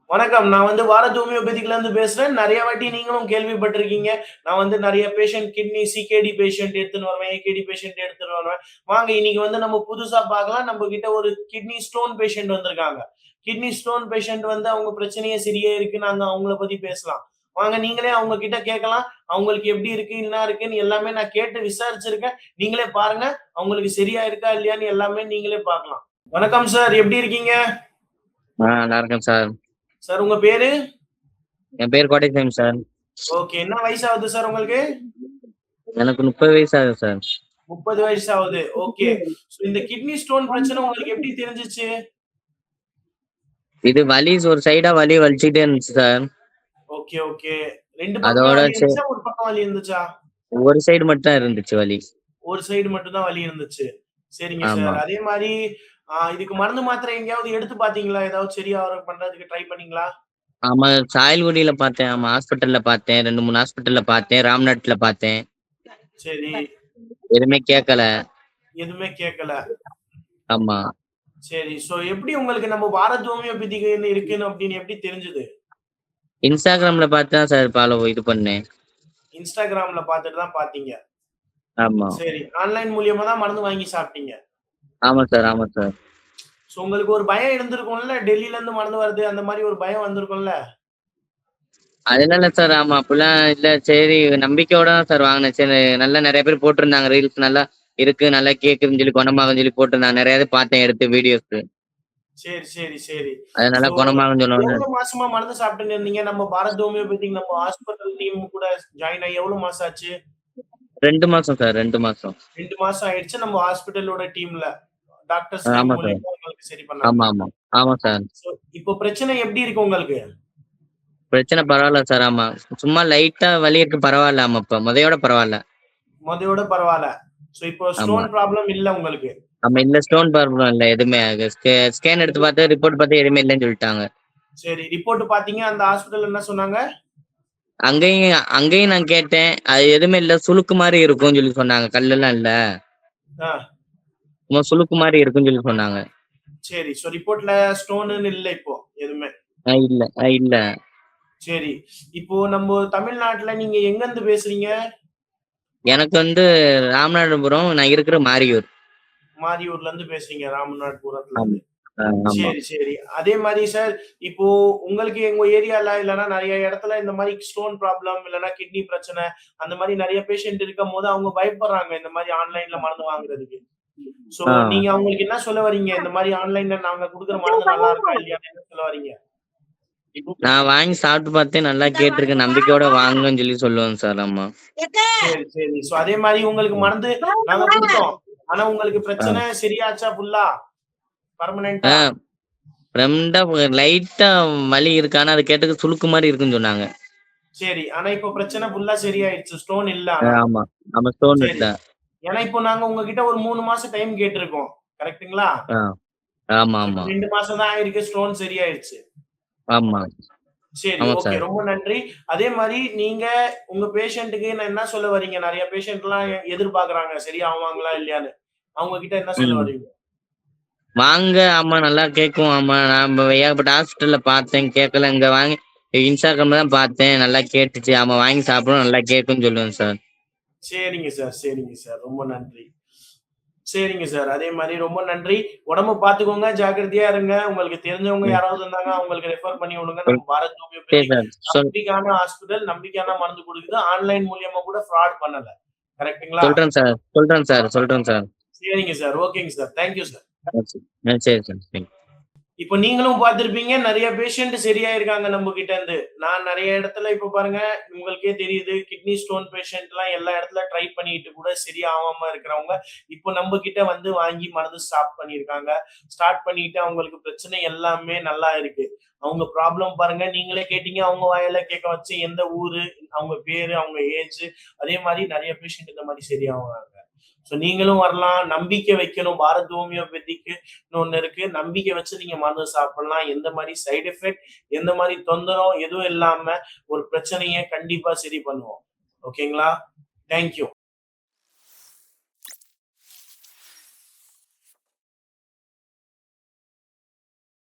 வணக்கம். நான் பாரத் ஹோமியோபதிக்ல இருந்து பேசுறேன். நெறைய வாட்டி நீங்களும் கேள்விப்பட்டிருக்கீங்க. நான் நெறைய பேஷண்ட் கிட்னி சிகேடி பேஷண்ட் எடுத்துன்னு வருவேன். ஏகேடி பேஷண்ட் எடுத்துன்னு வருவேன். வாங்க இன்னைக்கு நம்ம புதுசா பார்க்கலாம். நம்ம கிட்ட ஒரு கிட்னி ஸ்டோன் பேஷண்ட் வந்திருக்காங்க. கிட்னி ஸ்டோன் பேஷண்ட் அவங்க பிரச்சனையே சரியா இருக்கு. நாங்க அவங்கள பத்தி பேசலாம். வாங்க நீங்களே அவங்க கிட்ட கேட்கலாம். அவங்களுக்கு எப்படி இருக்கு, என்ன இருக்குன்னு எல்லாமே நான் கேட்டு விசாரிச்சிருக்கேன். நீங்களே பாருங்க. அவங்களுக்கு சரியா இருக்கா இல்லையான்னு எல்லாமே நீங்களே பார்க்கலாம். வணக்கம் சார். எப்படி இருக்கீங்க? நல்லா இருக்கேன் சார். சார் உங்க பேரு? என் பேர் கோட்டைசாமி சார். ஓகே. என்ன வயசு ஆகுது சார் உங்களுக்கு? எனக்கு 30 வயசு ஆகுது சார். 30 வயசு ஆகுது. ஓகே. சோ இந்த கிட்னி ஸ்டோன் பிரச்சனை உங்களுக்கு எப்படி தெரிஞ்சுச்சு? இது வலி ஒரு சைடா வலி வலிச்சுட்டே இருந்துச்சு சார். Okay, okay. 2 பக்கமே அதோட வலி இருந்துச்சா? ஒரு பக்கம் வலி இருந்துச்சா? ஒரு சைடு மட்டும் தான் இருந்துச்சு வலி. ஒரு சைடு மட்டும் தான் வலி இருந்துச்சு. சரிங்க ஆமா. சார். அதே மாரி இதுக்கு மருந்து மாத்திரை எங்கேயாவது எடுத்து பார்த்தீங்களா? ஏதாவது சரியா பண்றதுக்கு ட்ரை பண்ணீங்களா? ஆமா, சாயல்குடியில பார்த்தேன். ஆமா, ஹாஸ்பிட்டல்ல பார்த்தேன். 2, 3 ஹாஸ்பிட்டல்ல பார்த்தேன். ராம்நாட்ல பார்த்தேன். சரி. எதுவுமே கேட்கல. எதுவுமே கேட்கல. ஆமா. சரி. சோ எப்படி உங்களுக்கு நம்ம பாரத் ஹோமியோபதிக்கு இருக்குன்னு அப்படின்னு எப்படி தெரிஞ்சது? இன்ஸ்டாகிராம்ல பார்த்து தான் சார் இது பண்ணேன். இன்ஸ்டாகிராம்ல பார்த்துட்டு தான் பார்த்தீங்க. ஆமா. சரி. ஆன்லைன் மூலியமா தான் மருந்து வாங்கி சாப்பிட்டீங்க. ஆமா சார், ஆமா சார். சோ உங்களுக்கு ஒரு பயம் இருந்திருக்கும்ல. டெல்லில இருந்து மருந்து வருது. அந்த மாரி ஒரு பயம் வந்திருக்கும்ல. அதெல்லாம் இல்ல சார். ஆமா, அப்படிலாம் இல்ல. சரி, நம்பிக்கையோட தான் சார் வாங்கினேன். சரி, நல்லா நெறைய பேர் போட்டிருந்தாங்க ரீல்ஸ். நல்லா இருக்கு, நல்லா கேக்குதுன்னு சொல்லி, குணமாகும்ன்னு சொல்லி போட்டிருந்தாங்க. நெறைய இது பார்த்தேன் எடுத்து வீடியோஸ். சரி, சரி, சரி. அது நல்லா சோ குணமாகும்ன்னு சொன்னோனே எவ்வளவு மாசமா மருந்து சாப்பிட்டுன்னு இருந்தீங்க? நம்ம பாரத் ஹோமியோபதிக் நம்ம ஹாஸ்பிட்டல் டீம் கூட ஜாயின் ஆகி எவ்வளவு மாசம் ஆச்சு? 2 மாசம் சார், 2 மாசம். 2 மாசம் ஆயிடுச்சு. நம்ம ஹாஸ்பிட்டலோட டீம்ல டாக்டர்ஸ் டீம் ஆமா சார். மூலியமா உங்களுக்கு சரி பண்ணாங்க. ஆமா, ஆமா. ஆமா சார். சோ இப்போ பிரச்சனை எப்படி இருக்கு உங்களுக்கு? பிரச்சனை பரவால்ல சார். ஆமா. சும்மா லைட்டா வலி இருக்கு, பரவால்ல. ஆமா, இப்ப முதையோட பரவால்ல. மொதயோட பரவால்ல. சோ இப்போ ஆமா. ஸ்டோன் ப்ராப்ளம் இல்ல உங்களுக்கு. ஆமா, இல்ல, ஸ்டோன் ப்ராப்ளம் இல்ல எதுவுமே. ஸ்கேன் எடுத்து பார்த்து ரிப்போர்ட் பார்த்து எதுவுமே இல்லன்னு சொல்லிட்டாங்க. சரி. ரிப்போர்ட் பார்த்தீங்க. அந்த ஹாஸ்பிட்டல் என்ன சொன்னாங்க? அங்கேயும் அங்கேயும் நான் கேட்டேன். அது எதுவுமே இல்ல. சுளுக்கு மாரி இருக்கும்னு சொல்லி சொன்னாங்க. கல்லெல்லாம் இல்ல. ஆ. சும்மா சுளுக்கு மாரி இருக்கும்னு சொல்லி சொன்னாங்க. சரி. சோ ரிப்போர்ட்ல ஸ்டோனுன்னு இல்ல இப்போ எதுவுமே. இல்ல. இல்ல. சரி. இப்போ நம்ம தமிழ்நாட்டுல நீங்க எங்க இருந்து பேசுறீங்க? எனக்கு ராமநாதபுரம். நான் இருக்கிற மாரியூர். மாரியூர்ல இருந்து பேசுறீங்க. ராமநாதபுரத்துல ஆமா. இருந்து. ஆமா. சரி, சரி. அதே மாரி சார், இப்போ உங்களுக்கு எங்க ஏரியால இல்லன்னா நெறைய இடத்துல இந்த மாரி ஸ்டோன் ப்ராப்ளம் இல்லன்னா கிட்னி பிரச்சனை, அந்த மாரி நெறைய பேஷண்ட் இருக்கும்போது அவங்க பயப்படுறாங்க. இந்த மாரி ஆன்லைன்ல மருந்து வாங்குறதுக்கு. சோ ஆ. நீங்க அவங்களுக்கு என்ன சொல்ல வரீங்க? இந்த மாரி ஆன்லைன்ல நாங்க குடுக்குற மருந்து நல்லா இருக்கா இல்லையான்னு என்ன சொல்ல வரீங்க? நான் வாங்கி சாப்பிட்டு பார்த்தேன். நல்லா கேட்டிருக்கேன். நம்பிக்கையோட வாங்குங்கன்னு சொல்லி சொல்லுவேன் சார். ஆமா. சரி, சரி. சோ அதே மாரி உங்களுக்கு மருந்து நாங்க குடுத்தோம். ஆனா உங்களுக்கு ஆ. பிரச்சனை சரியாச்சா ஃபுல்லா? ஆ. பெர்மனன்ட்டா? ரெண்டா லைட்டா வலி இருக்கு. ஆனா அது கேட்டதுக்கு சுளுக்கு மாரி இருக்குன்னு சொன்னாங்க. சரி. ஆனா இப்போ பிரச்சனை ஃபுல்லா சரியாயிடுச்சு. ஸ்டோன் இல்ல ஆனா. ஆமா. ஆமா, ஸ்டோன் சரி. இல்ல. ஏன்னா இப்போ நாங்க உங்ககிட்ட ஒரு 3 மாசம் டைம் கேட்டிருக்கோம். கரெக்ட்டுங்களா? ஆ. ஆமா, சோ இப்ப ஆமா. 2 மாசம் தான் ஆயிருக்கு. ஸ்டோன் சரியாயிடுச்சு. ஆமா. சரி. ஆமா ஓகே. சார். ரொம்ப நன்றி. அதே மாரி நீங்க உங்க பேஷண்ட்க்கு என்ன சொல்ல வரீங்க? நெறைய பேஷண்ட்லாம் எதிர்பார்க்குறாங்க. சரியாவாங்களா இல்லையான்னு. அவங்க கிட்ட என்ன சொல்ல ம். வரீங்க? வாங்க. ஆமா, நல்லா கேட்கும். ஆமா, நான் ஏகப்பட்ட ஹாஸ்பிட்டல்ல பார்த்தேன். கேட்கல. இங்க வாங்கி இன்ஸ்டாகிராம்ல தான் பார்த்தேன். நல்லா கேட்டுச்சு. ஆமா, வாங்கி சாப்பிடுவோம். நல்லா கேட்கும்னு சொல்லுவேன் சார். சரிங்க சார், சரிங்க சார். ரொம்ப நன்றி. சரிங்க சார். அதே மாரி ரொம்ப நன்றி. உடம்ப பார்த்துக்கோங்க. ஜாக்கிரதையா இருங்க. உங்களுக்கு தெரிஞ்சவங்க ம். யாராவது இருந்தாங்க, அவங்களுக்கு ரெஃபர் பண்ணி விடுங்க. சொல் நம்ம பாரத் சரி ஹோமியோபதிக் சார். நம்பிக்கையான ஹாஸ்பிட்டல், நம்பிக்கையான மருந்து குடுக்குது. ஆன்லைன் மூலியமா கூட ஃப்ராட் பண்ணல. கரெக்ட்டுங்களா? சொல்றேன் சார். சொல்றேன் சார். சரிங்க சார். ஓகேங்க சார். Thank you sir. சரி சார். தேங்க் இப்ப நீங்களும் பார்த்திருப்பீங்க. நெறைய பேஷண்ட் சரியாயிருக்காங்க நம்ம கிட்ட இருந்து. நான் நெறைய இடத்துல இப்ப பாருங்க, உங்களுக்கே தெரியுது. கிட்னி ஸ்டோன் பேஷண்ட்லாம் எல்லா இடத்துல ட்ரை பண்ணிட்டு கூட சரியாவாம இருக்கிறவங்க, இப்போ நம்ம கிட்ட வாங்கி மருந்து ஸ்டார்ட் பண்ணியிருக்காங்க. ஸ்டார்ட் பண்ணிட்டு அவங்களுக்கு பிரச்சனை எல்லாமே நல்லா இருக்கு. அவங்க ப்ராப்ளம் பாருங்க. நீங்களே கேட்டீங்க. அவங்க வாயால கேட்க வச்சு எந்த ஊரு, அவங்க பேரு, அவங்க ஏஜ் அதே மாரி நெறைய பேஷண்ட் இந்த மாரி சரியாவாங்க. சோ நீங்களும் வரலாம். நம்பிக்கை வைக்கணும். பாரத் ஹோமியோபதிக்கு ஒண்ணு இருக்கு. நம்பிக்கை வச்சு நீங்க மருந்து சாப்பிடலாம். எந்த மாரி சைட் எஃபெக்ட், எந்த மாரி தொந்தரவு எதுவும் இல்லாம ஒரு பிரச்சனைய கண்டிப்பா சரி பண்ணுவோம். ஓகேங்களா? Thank you.